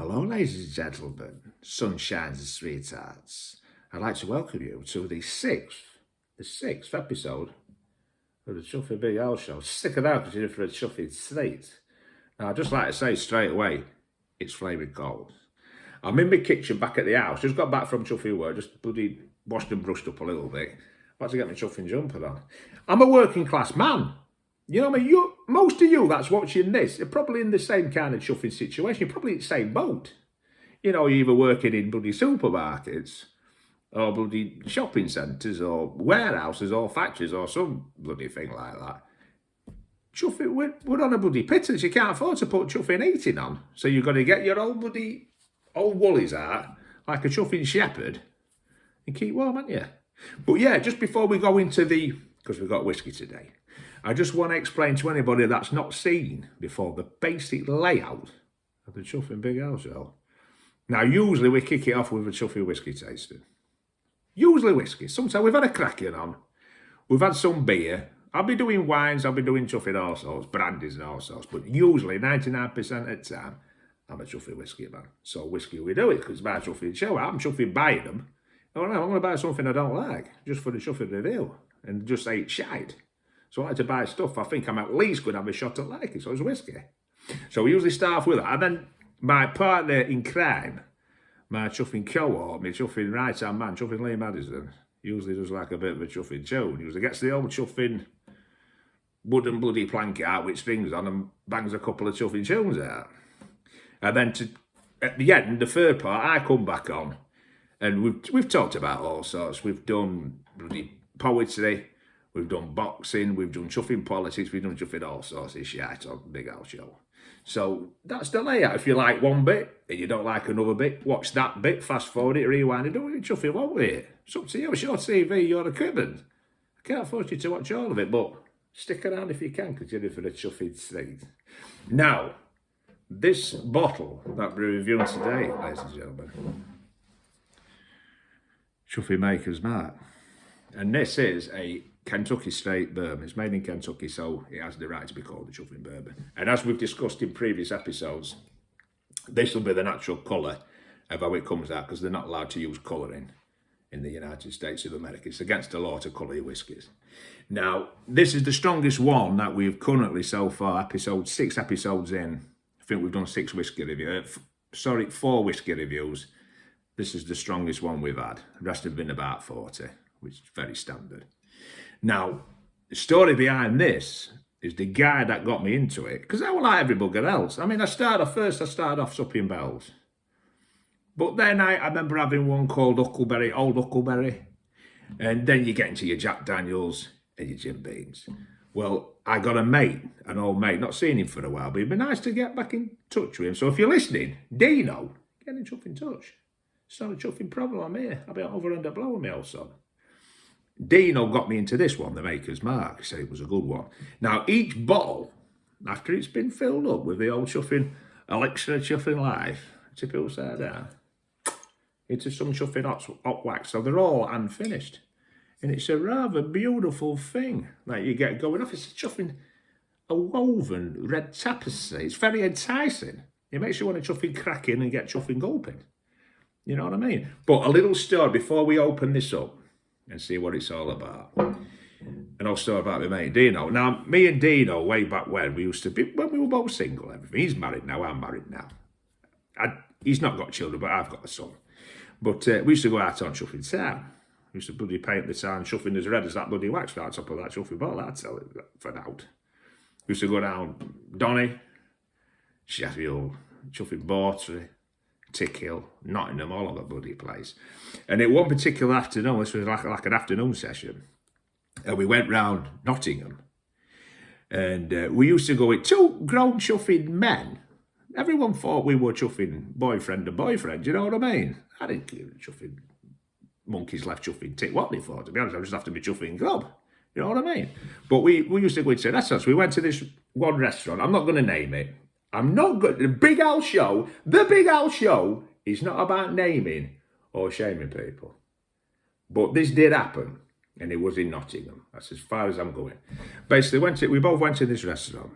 Hello, ladies and gentlemen, sunshines and sweethearts. I'd like to welcome you to the sixth episode of the Chuffy Big L Show. Stick it out because you're in for a chuffy treat. Now, I'd just like to say straight away, it's flaming cold. I'm in my kitchen back at the house. Just got back from chuffy work, just bloody washed and brushed up a little bit. About to get my chuffing jumper on. I'm a working class man. You know what I mean? Most of you that's watching this are probably in the same kind of chuffing situation. You're probably in the same boat. You know, you're either working in bloody supermarkets or bloody shopping centres or warehouses or factories or some bloody thing like that. Chuffing, we're on a bloody pittance. You can't afford to put chuffing heating on. So you've got to get your old bloody old woolies out like a chuffing shepherd and keep warm, haven't you? But yeah, just before we go into because we've got whiskey today, I just want to explain to anybody that's not seen before the basic layout of the Chuffing Big L Show. Now, usually we kick it off with a chuffy whiskey tasting. Usually whiskey. Sometimes we've had a cracking on. We've had some beer. I'll be doing wines. I'll be doing chuffing all sorts, brandies and all sorts. But usually, 99% of the time, I'm a chuffy whiskey man. So whiskey we do it because it's my chuffing show. I'm chuffing buying them. Oh no, I'm going to buy something I don't like just for the chuffing review and just say it's shite. So I like to buy stuff I think I'm at least going to have a shot at liking, so it's whiskey. So we usually start off with that. And then my partner in crime, my chuffing cohort, my chuffing right-hand man, chuffing Lee Maddison, usually does like a bit of a chuffing tune. Usually gets the old chuffing wooden bloody plank out with strings on and bangs a couple of chuffing tunes out. And then at the end, the third part, I come back on. And we've talked about all sorts. We've done bloody poetry. We've done boxing, we've done chuffing politics, we've done chuffing all sorts of shit on Big Al Show. So that's the layout. If you like one bit and you don't like another bit, watch that bit, fast forward it, rewind it, do it chuffing, won't we? It's up to you, it's your TV, your equipment. I can't force you to watch all of it, but stick around if you can, because you're in for the chuffing treat. Now, this bottle that we're reviewing today, ladies and gentlemen, Chuffy Maker's Mark. And this is a Kentucky straight bourbon. It's made in Kentucky, so it has the right to be called a chuffing bourbon. And as we've discussed in previous episodes, this will be the natural colour of how it comes out, because they're not allowed to use colouring in the United States of America. It's against the law to colour your whiskies. Now, this is the strongest one that we've currently so far, 6 episodes in. I think we've done 4 whiskey reviews. This is the strongest one we've had. The rest have been about 40, which is very standard. Now, the story behind this is the guy that got me into it, because I was like every bugger else. I mean, I started off supping bells. But then I remember having one called Old Huckleberry. And then you get into your Jack Daniels and your Jim Beams. Well, I got an old mate, not seen him for a while, but it'd be nice to get back in touch with him. So if you're listening, Dino, get in touch. It's not a chuffing problem, I'm here. I'll be over under blowing me old son. Dino got me into this one, the Maker's Mark. He said it was a good one. Now, each bottle, after it's been filled up with the old chuffing elixir of chuffing life, tip it upside down, into some chuffing hot wax. So they're all unfinished. And it's a rather beautiful thing that you get going off. It's a woven red tapestry. It's very enticing. It makes you want to chuffing cracking and get chuffing gulping. You know what I mean? But a little story before we open this up and see what it's all about. An old story about my mate Dino. Now, me and Dino, way back when we were both single, everything. He's married now, I'm married now. He's not got children, but I've got a son. But we used to go out on chuffing town. We used to bloody paint the town, chuffing as red as that bloody wax right top of that chuffing bottle. I'd tell it for now. We used to go down Donny, Sheffield, chuffing Bawtry, Tick Hill, Nottingham, all over the bloody place. And at one particular afternoon, this was like an afternoon session, and we went round Nottingham. And we used to go with 2 grown chuffing men. Everyone thought we were chuffing boyfriend and boyfriend, you know what I mean? I didn't give a chuffing monkeys left chuffing tick what they thought, to be honest. I just have to be chuffing grub, you know what I mean? But we used to go into restaurants. We went to this one restaurant, I'm not going to name it. The Big Al Show is not about naming or shaming people. But this did happen, and it was in Nottingham. That's as far as I'm going. Basically, we both went to this restaurant,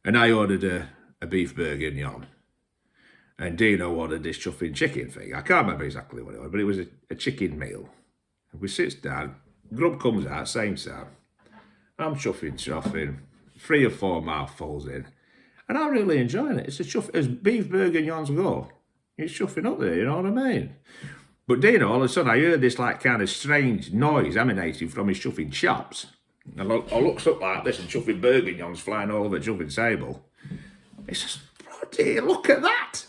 and I ordered a beef bourguignon. And Dino ordered this chuffing chicken thing. I can't remember exactly what it was, but it was a chicken meal. And we sits down, grub comes out, same time. I'm chuffing, 3 or 4 mouthfuls in. And I'm really enjoying it. It's a chuff, as beef bourguignons go. It's chuffing up there, you know what I mean? But Dino, all of a sudden, I heard this like kind of strange noise emanating from his chuffing chops. And I looks up like this and chuffing bourguignons flying all over the chuffing table. He says, bloody, look at that.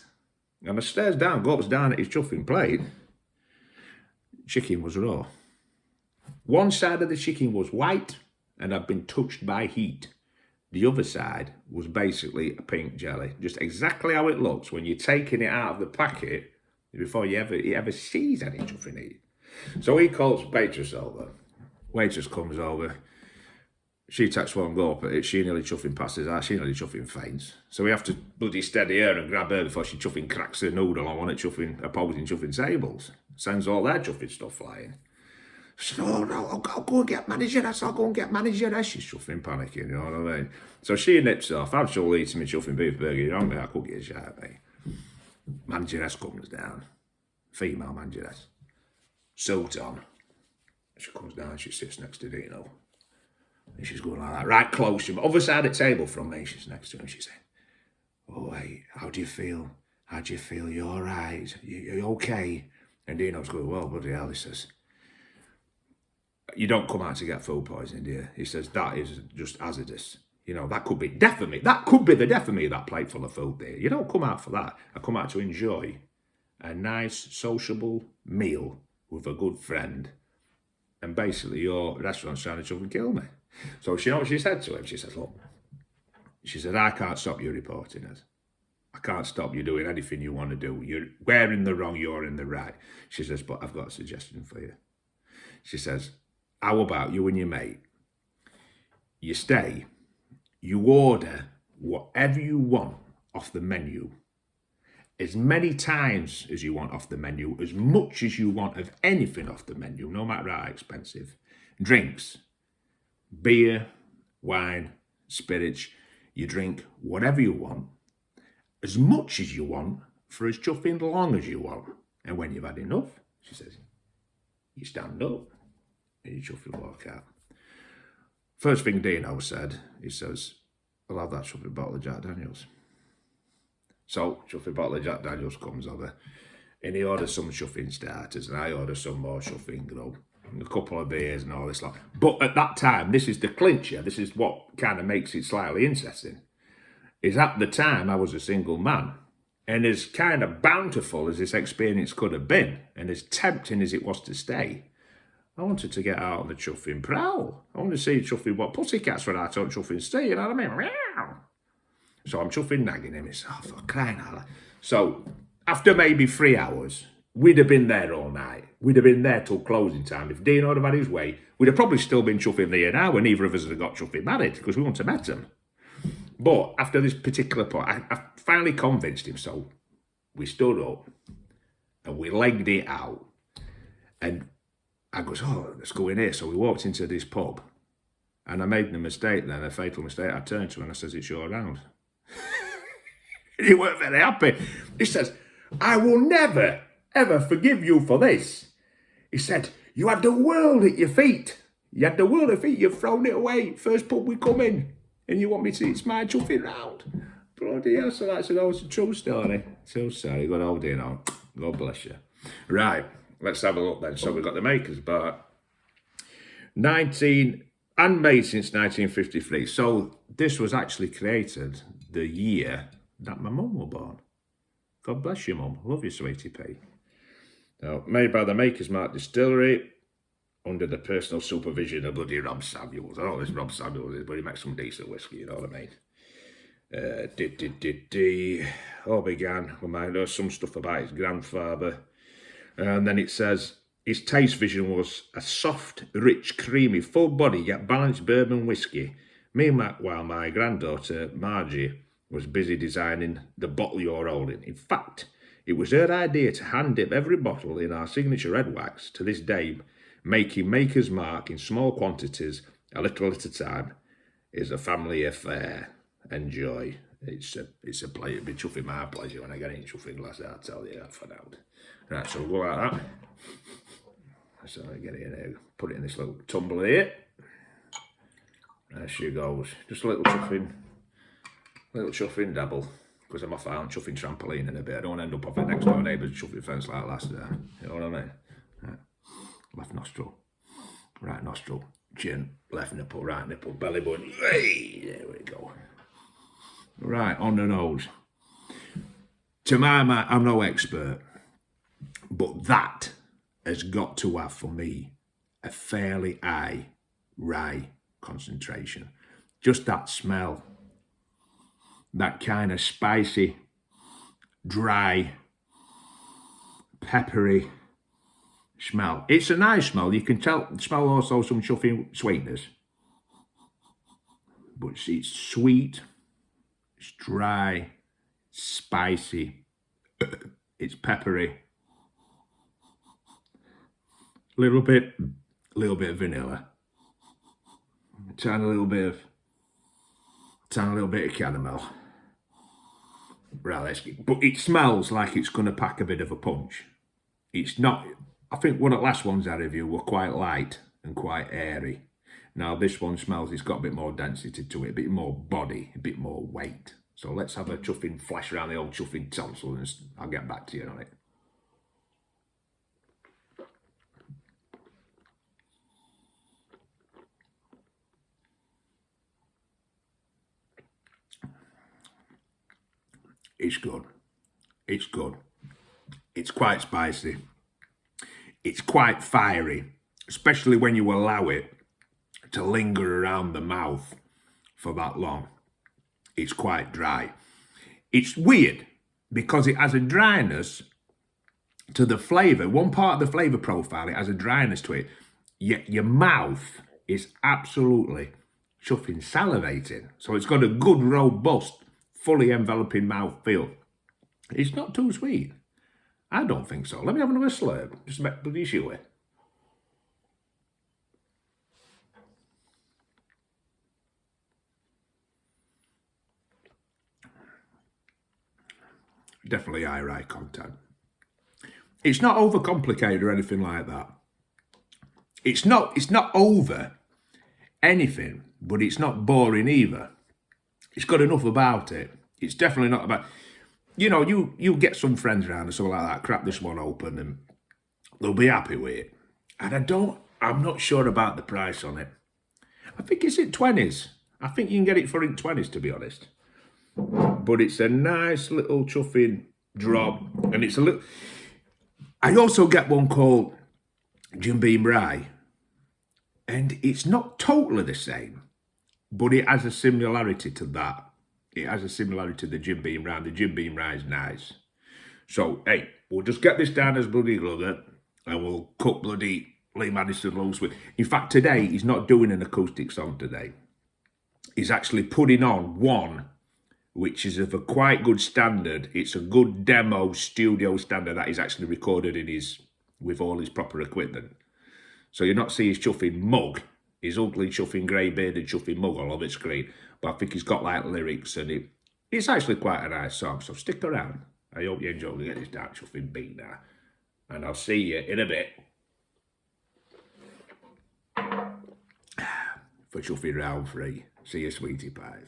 And I stares down, gulps down at his chuffing plate. Chicken was raw. One side of the chicken was white and had been touched by heat. The other side was basically a pink jelly. Just exactly how it looks when you're taking it out of the packet before he ever sees any chuffing eat. So he calls waitress over. Waitress comes over. She takes one go up at it. She nearly chuffing passes out. She nearly chuffing faints. So we have to bloody steady her and grab her before she chuffing cracks her noodle on one at opposing chuffing tables. Sends all their chuffing stuff flying. She said, oh no, I'll go and get manageress. I'll go and get manageress. She's chuffing, panicking, you know what I mean? So she nips off. I'm sure eating me chuffing beef burger. You know what I mean? I could get a shot, mate. Manageress comes down. Female manageress. Suit on. She comes down, she sits next to Dino. And she's going like that, right close to me. Other side of the table from me, she's next to him. She said, oh, hey, how do you feel? How do you feel? You all right? You okay? And Dino's going, well, bloody hell, he says, you don't come out to get food poisoning, do you? He says, that is just hazardous. You know, that could be death of me. That could be the death of me, that plate full of food there. You don't come out for that. I come out to enjoy a nice, sociable meal with a good friend. And basically, your restaurant's trying to try and kill me. So you know what she said to him? She said, look, she said, I can't stop you reporting it. I can't stop you doing anything you want to do. We're in the wrong, you're in the right. She says, but I've got a suggestion for you. She says, how about you and your mate? You stay, you order whatever you want off the menu, as many times as you want off the menu, as much as you want of anything off the menu, no matter how expensive. Drinks, beer, wine, spirits, you drink whatever you want, as much as you want, for as chuffing long as you want. And when you've had enough, she says, you stand up and you chuffing walk out. First thing Dino said, he says, I'll have that chuffing bottle of Jack Daniels. So, chuffing bottle of Jack Daniels comes over, and he orders some chuffing starters, and I order some more chuffing grub, and a couple of beers and all this lot. But at that time, this is the clincher, this is what kind of makes it slightly interesting, is at the time I was a single man, and as kind of bountiful as this experience could have been, and as tempting as it was to stay, I wanted to get out on the chuffing prowl. I wanted to see chuffing what pussycats were out on chuffing stay, you know what I mean? Meow. So I'm chuffing nagging him. He's, oh, for crying out loud. So after maybe 3 hours, we'd have been there all night. We'd have been there till closing time. If Dino had had his way, we'd have probably still been chuffing there now, and neither of us had got chuffing married because we wouldn't have met him. But after this particular point, I finally convinced him. So we stood up and we legged it out. And I goes, oh, let's go in here. So we walked into this pub, and I made the mistake then, a fatal mistake. I turned to him and I says, it's your round. He weren't very happy. He says, I will never, ever forgive you for this. He said, you had the world at your feet. You had the world at your feet. You've thrown it away. First pub we come in. And you want me to, it's my chuffing round. Bloody hell, so that's a true story. So sorry, good old Dino. God bless you. Right, let's have a look then. So we've got the makers, but handmade since 1953. So this was actually created the year that my mum was born. God bless you, Mum. Love you, sweetie pea. Now, made by the Maker's Mark Distillery under the personal supervision of bloody Rob Samuels. I don't know this Rob Samuels is, but he makes some decent whiskey, you know what I mean? All began when I know some stuff about his grandfather. And then it says, his taste vision was a soft, rich, creamy, full body, yet balanced bourbon whiskey. Meanwhile, my granddaughter, Margie, was busy designing the bottle you're holding. In fact, it was her idea to hand dip every bottle in our signature red wax. To this day, making Maker's Mark in small quantities, a little at a time, is a family affair. Enjoy. It's a pleasure. It'd be chuffing my pleasure when I get in chuffing glass, I'll tell you that for now. Right, so we'll go like that. So I get it in here, put it in this little tumbler here. There she goes. Just a little chuffing dabble. Because I'm off out chuffing trampoline in a bit. I don't want to end up off the next door neighbour's chuffing fence like last time. You know what I mean? Right. Left nostril, right nostril, chin, left nipple, right nipple, belly button. Hey, there we go. Right, on the nose. To my mind, I'm no expert, but that has got to have, for me, a fairly high rye concentration. Just that smell, that kind of spicy, dry, peppery smell. It's a nice smell. You can smell also some chuffing sweetness. But it's sweet, it's dry, spicy, it's peppery. Little bit of vanilla. Tiny little bit of caramel. Right, let's get, but it smells like it's going to pack a bit of a punch. It's not. I think one of the last ones I reviewed were quite light and quite airy. Now this one smells, it's got a bit more density to it, a bit more body, a bit more weight. So let's have a chuffing flash around the old chuffing tonsil and I'll get back to you on it. It's good. It's good. It's quite spicy. It's quite fiery, especially when you allow it to linger around the mouth for that long. It's quite dry. It's weird because it has a dryness to the flavour. One part of the flavour profile, it has a dryness to it. Yet your mouth is absolutely chuffing salivating. So it's got a good, robust, fully enveloping mouth feel. It's not too sweet. I don't think so. Let me have another slurp. Just make bloody sure. Definitely high rye content. It's not overcomplicated or anything like that. It's not over anything, but it's not boring either. It's got enough about it. It's definitely not about, you know, you get some friends around or something like that, crack this one open and they'll be happy with it. And I'm not sure about the price on it. I think it's in 20s. I think you can get it for in 20s, to be honest. But it's a nice little chuffing drop. And it's a little, I also get one called Jim Beam Rye. And it's not totally the same, but it has a similarity to that. It has a similarity to the Jim Beam Rye. The Jim Beam Rye is nice. So, hey, we'll just get this down as bloody glugger and we'll cut bloody Lee Maddison loose with. In fact, today, he's not doing an acoustic song today. He's actually putting on one which is of a quite good standard. It's a good demo studio standard that he's actually recorded in with all his proper equipment. So you're not seeing his chuffing mug, his ugly chuffing grey bearded chuffing mug all over the screen. But I think he's got like lyrics and it's actually quite a nice song. So stick around. I hope you enjoy getting this dark chuffing beat now. And I'll see you in a bit for chuffing round 3. See you, sweetie pies.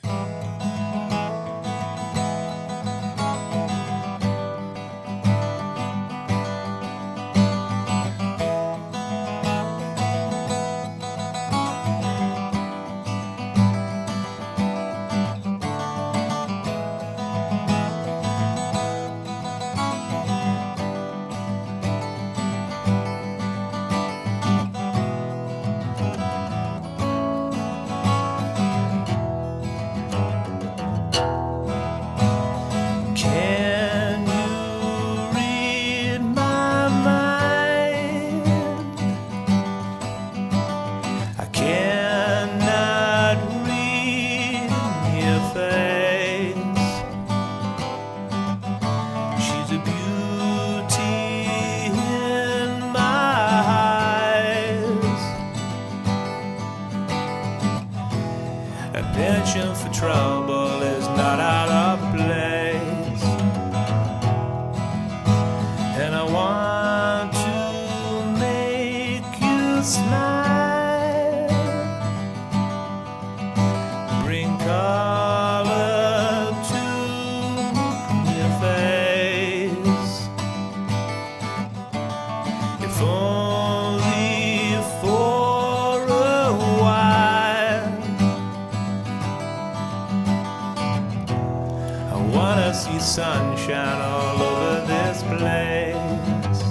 wanna see sunshine all over this place.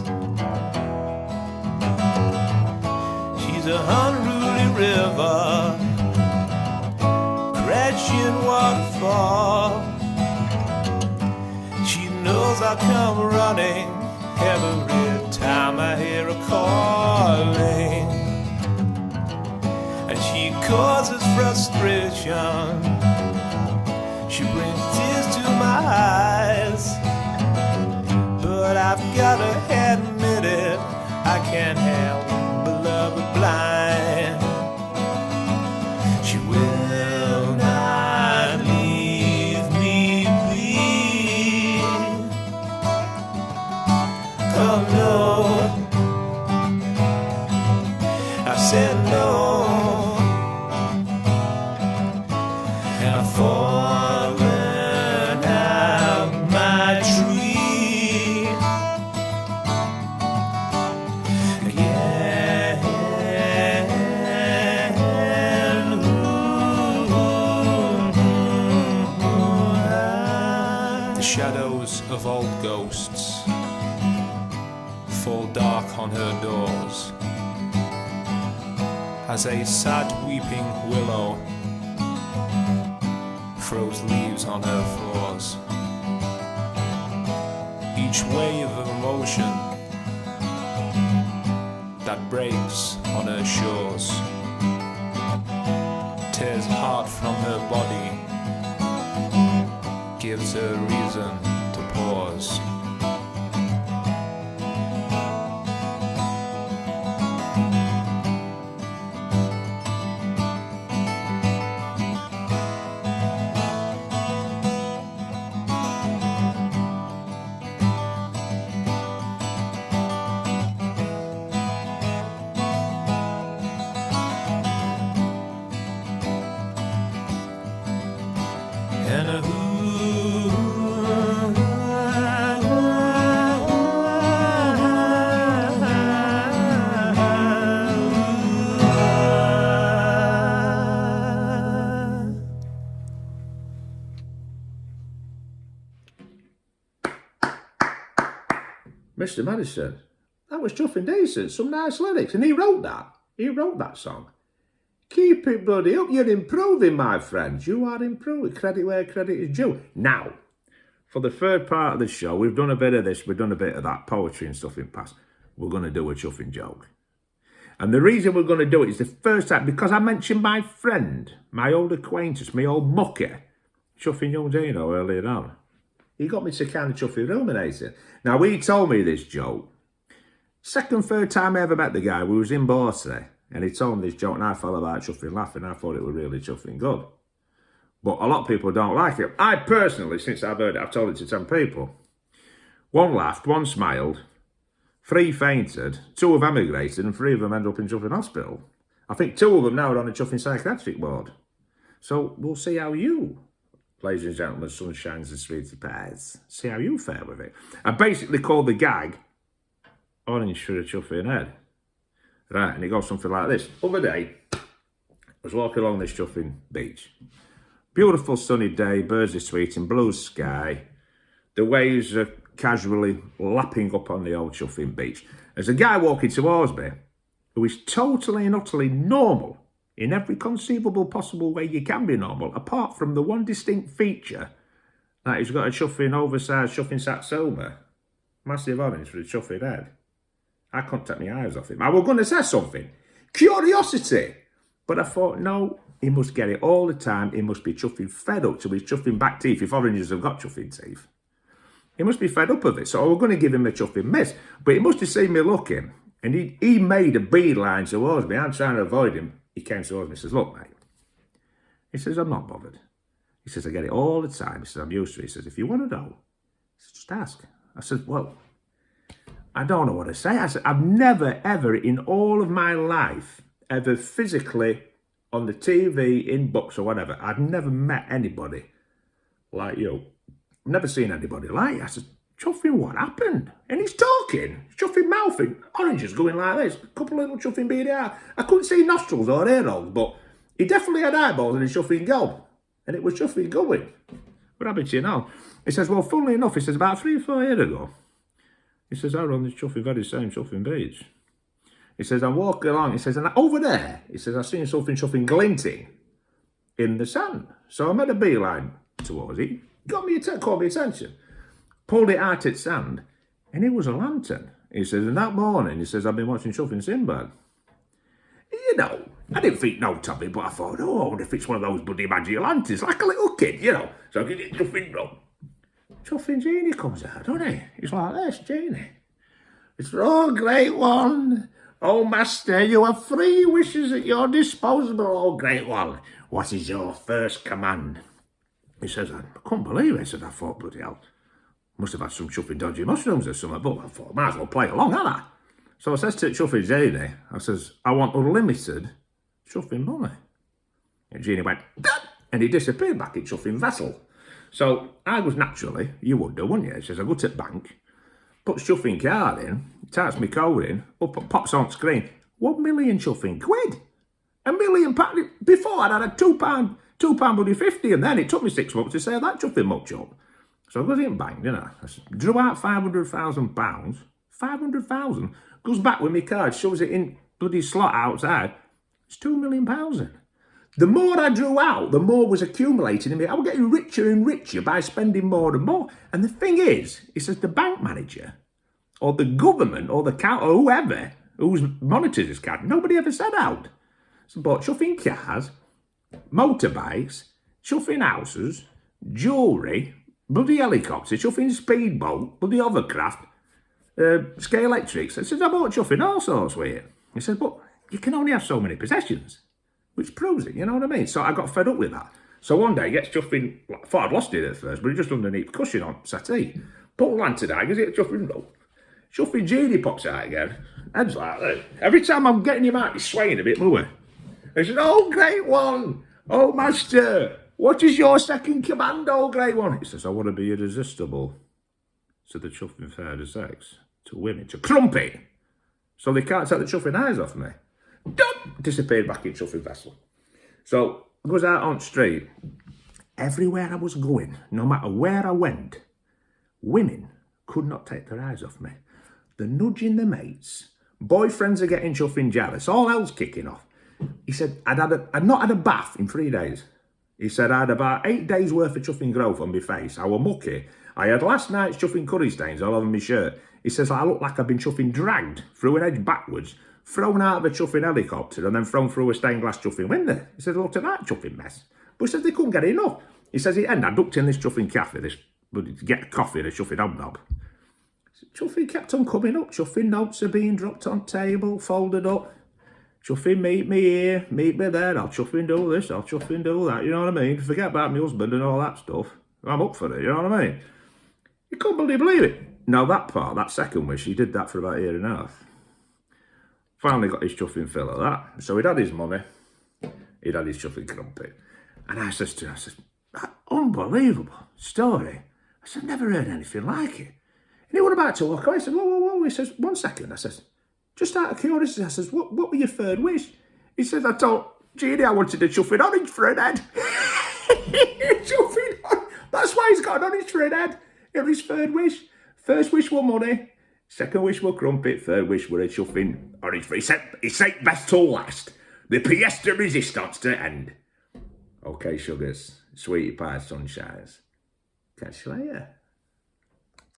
She's a unruly river, crashing waterfall. She knows I come running every time I hear her calling, and she causes frustration. She brings tears to my eyes, but I've gotta admit it, I can't help but love her blind. She will not leave me be. Oh no, I said no, and I fallen out my tree again. The shadows of old ghosts fall dark on her doors as a sad weeping willow throws leaves on her floors. Each wave of emotion that breaks on her shores tears heart from her body, gives her reason to pause. And Mr. Maddison, that was chuffing decent, some nice lyrics, and he wrote that song. Keep it bloody up, you're improving, my friend. You are improving. Credit where credit is due. Now, for the third part of the show, we've done a bit of this, we've done a bit of that, poetry and stuff in past. We're going to do a chuffing joke. And the reason we're going to do it is the first time, because I mentioned my friend, my old acquaintance, my old mucker, Chuffing Young Dino, earlier on. He got me to kind of chuffing ruminating. Now, he told me this joke. Third time I ever met the guy, we was in Borsey, and he told me this joke, and I fell about chuffing laughing. I thought it was really chuffing good. But a lot of people don't like it. I personally, since I've heard it, I've told it to 10 people. One laughed, one smiled, 3 fainted, 2 have emigrated, and 3 of them ended up in chuffing hospital. I think 2 of them now are on a chuffing psychiatric ward. So we'll see how you, ladies and gentlemen, sunshines and sweetie pies, see how you fare with it. I basically called the gag Orange for a Chuffing Head. Right, and it goes something like this. Other day, I was walking along this chuffing beach. Beautiful sunny day, birds are tweeting, blue sky. The waves are casually lapping up on the old chuffing beach. There's a guy walking towards me who is totally and utterly normal in every conceivable possible way you can be normal, apart from the one distinct feature that he's got a chuffing, oversized chuffing satsuma. Massive orange for a chuffing head. I couldn't take my eyes off him. I was going to say something. Curiosity. But I thought, no, he must get it all the time. He must be chuffing fed up to his chuffing back teeth, if oranges have got chuffing teeth. He must be fed up of it. So I was going to give him a chuffing miss. But he must have seen me looking. And he made a beeline towards me. I'm trying to avoid him. He came towards me and says, look, mate. He says, I'm not bothered. He says, I get it all the time. He says, I'm used to it. He says, if you want to know, he says, just ask. I said, well, I don't know what to say. I said, I've never, ever in all of my life, ever physically on the TV, in books or whatever, I've never met anybody like you. I've never seen anybody like you. I said, chuffing, what happened? And he's talking, chuffing mouthing, oranges going like this, a couple of little chuffing beady eyes. I couldn't see nostrils or ear holes, but he definitely had eyeballs and his chuffing gob. And it was chuffing going. What happened to you now? He says, well, funnily enough, he says, about 3 or 4 years ago, he says, I run this chuffing, very same chuffing beach. He says, I'm walking along, he says, and over there, he says, I seen something chuffing glinting in the sand. So I made a beeline towards it, caught my attention, pulled it out its sand, and it was a lantern. He says, and that morning, he says, I've been watching chuffing Sinbad. You know, I didn't think no of it, but I thought, oh, I wonder if it's one of those bloody magic lanterns, like a little kid, you know. So I get it chuffing wrong. Chuffing Genie comes out, doesn't he? He's like this, Genie. It's, oh, great one. Oh, master, you have 3 wishes at your disposal, oh, great one. What is your first command? He says, I couldn't believe it. He said, I thought, bloody hell, must have had some chuffing dodgy mushrooms or something, but I thought, might as well play along, hadn't I? So I says to chuffing Genie, I says, I want unlimited chuffing money. And Genie went, Dad! And he disappeared back in chuffing vessel. So I was naturally, you would do, wouldn't you? He says, I go to the bank, puts chuffing card in, types my code in, up pops on screen, 1 million chuffing quid. £1 million. Before I'd had a £2 bloody 50, and then it took me 6 months to save that chuffing much up. So I goes in bank, didn't I? Drew out £500,000. 500,000. Goes back with my card, shows it in bloody slot outside. It's £2 million. The more I drew out, the more was accumulating in me. I was getting richer and richer by spending more and more. And the thing is, it says the bank manager, or the government, or the count, or whoever who monitors this card, nobody ever said out. So bought chuffing cars, motorbikes, chuffing houses, jewellery, bloody helicopters, chuffing speedboat, bloody hovercraft, Sky Electrics. I said, I bought chuffing all sorts with it. He said, but you can only have so many possessions, which proves it, you know what I mean? So I got fed up with that. So one day, he gets chuffing, I thought I'd lost it at first, but it just underneath cushion on settee. Put the lantern out, gives it a chuffing roll. Chuffing Genie pops out again. Head's like that. Every time I'm getting him out, he's swaying a bit more. He said, oh, great one. Oh, master. What is your second command, oh, great one? He says, I want to be irresistible to the chuffing fair to sex, to women, to crumpet. So they can't take the chuffing eyes off me. Disappeared back in chuffing vessel. So I goes out on the street. Everywhere I was going, no matter where I went, women could not take their eyes off me. They're nudging their mates. Boyfriends are getting chuffing jealous. All hell's kicking off. He said, I'd not had a bath in 3 days. He said, I had about 8 days worth of chuffing growth on my face. I were mucky. I had last night's chuffing curry stains all over my shirt. He says, I look like I've been chuffing dragged through an edge backwards, thrown out of a chuffing helicopter, and then thrown through a stained glass chuffing window. He said, look at that chuffing mess. But he says they couldn't get enough. He says, and I ducked in this chuffing cafe, to get a coffee and a chuffing hobnob. Chuffing kept on coming up. Chuffing notes are being dropped on table, folded up. Chuffing, meet me here, meet me there. I'll chuffing do this, I'll chuffing do that. You know what I mean? Forget about my husband and all that stuff. I'm up for it, you know what I mean? You couldn't believe it. Now that part, that second wish, he did that for about a year and a half. Finally got his chuffing fill of that. So he'd had his money, he'd had his chuffing crumpet. And I says to him, unbelievable story. I said, never heard anything like it. And he was about to walk away. I said, whoa. He says, 1 second. I said, just out of curiosity, I says, what were your third wish? He says, I told Genie I wanted a chuffing orange for an head. That's why he's got an orange for an head. It was his third wish. First wish were money. Second wish were crumpet. Third wish were a chuffing orange for. He said best till last. The pièce de résistance to end. Okay, sugars, sweetie pie, sunshines. Catch you later.